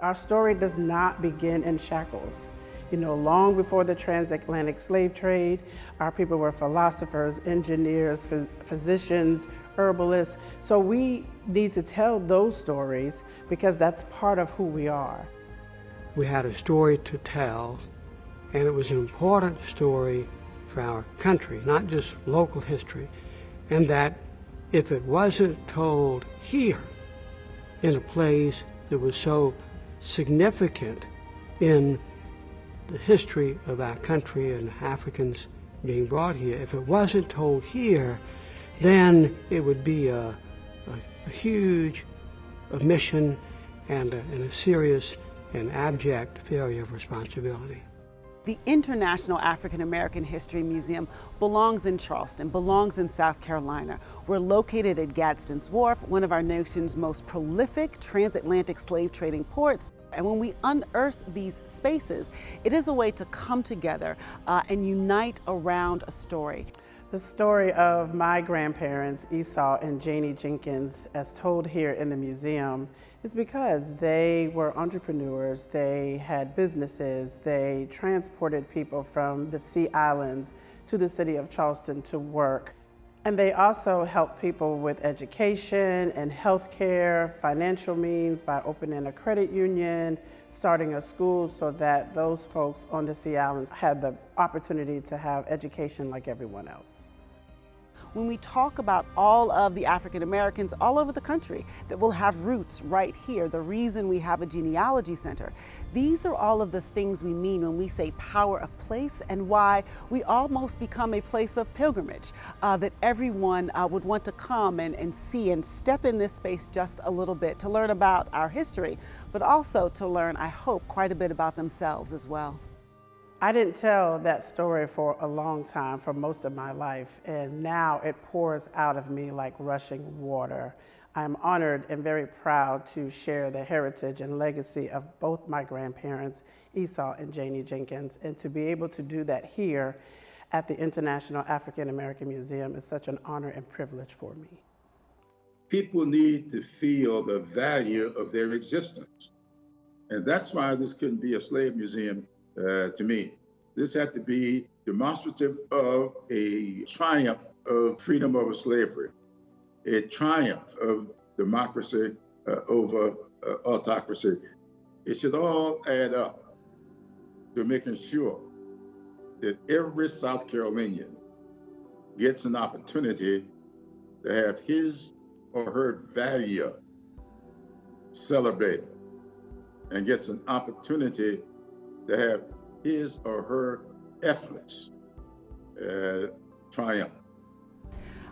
Our story does not begin in shackles. You know, long before the transatlantic slave trade, our people were philosophers, engineers, physicians, herbalists. So we need to tell those stories because that's part of who we are. We had a story to tell, and it was an important story for our country, not just local history, and that if it wasn't told here in a place that was so significant in the history of our country and Africans being brought here, if it wasn't told here, then it would be a huge omission and a serious and abject failure of responsibility. The International African American History Museum belongs in Charleston, belongs in South Carolina. We're located at Gadsden's Wharf, one of our nation's most prolific transatlantic slave trading ports. And when we unearth these spaces, it is a way to come together and unite around a story. The story of my grandparents, Esau and Janie Jenkins, as told here in the museum, is because they were entrepreneurs, they had businesses, they transported people from the Sea Islands to the city of Charleston to work. And they also helped people with education and healthcare, financial means by opening a credit union, starting a school so that those folks on the Sea Islands had the opportunity to have education like everyone else. When we talk about all of the African Americans all over the country that will have roots right here, the reason we have a genealogy center, these are all of the things we mean when we say power of place and why we almost become a place of pilgrimage, that everyone would want to come and see and step in this space just a little bit to learn about our history, but also to learn, I hope, quite a bit about themselves as well. I didn't tell that story for a long time, for most of my life, and now it pours out of me like rushing water. I'm honored and very proud to share the heritage and legacy of both my grandparents, Esau and Janie Jenkins, and to be able to do that here at the International African American Museum is such an honor and privilege for me. People need to feel the value of their existence. And that's why this couldn't be a slave museum to me. This had to be demonstrative of a triumph of freedom over slavery, a triumph of democracy over autocracy. It should all add up to making sure that every South Carolinian gets an opportunity to have his or her value celebrated and gets an opportunity to have his or her efforts triumph.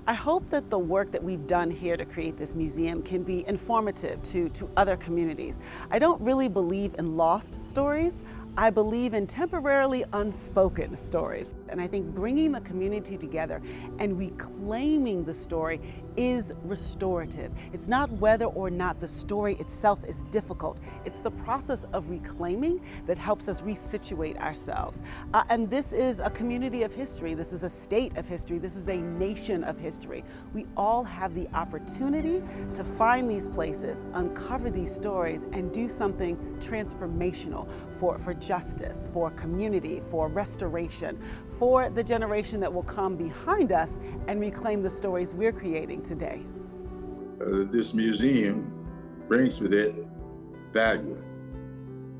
I hope that the work that we've done here to create this museum can be informative to other communities. I don't really believe in lost stories. I believe in temporarily unspoken stories. And I think bringing the community together and reclaiming the story is restorative. It's not whether or not the story itself is difficult. It's the process of reclaiming that helps us resituate ourselves. And this is a community of history. This is a state of history. This is a nation of history. We all have the opportunity to find these places, uncover these stories, and do something transformational for justice, for community, for restoration, for the generation that will come behind us and reclaim the stories we're creating today. This museum brings with it value.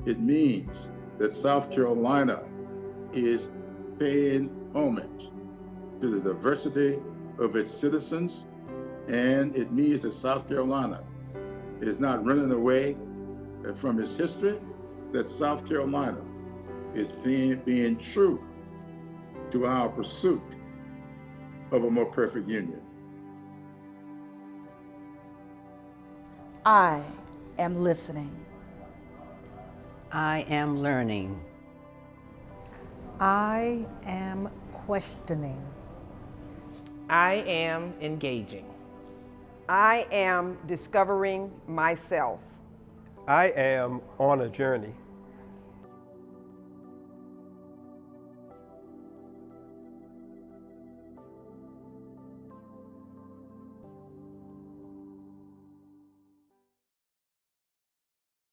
It means that South Carolina is paying homage to the diversity of its citizens, and it means that South Carolina is not running away from its history, that South Carolina is being true to our pursuit of a more perfect union. I am listening. I am learning. I am questioning. I am engaging. I am discovering myself. I am on a journey.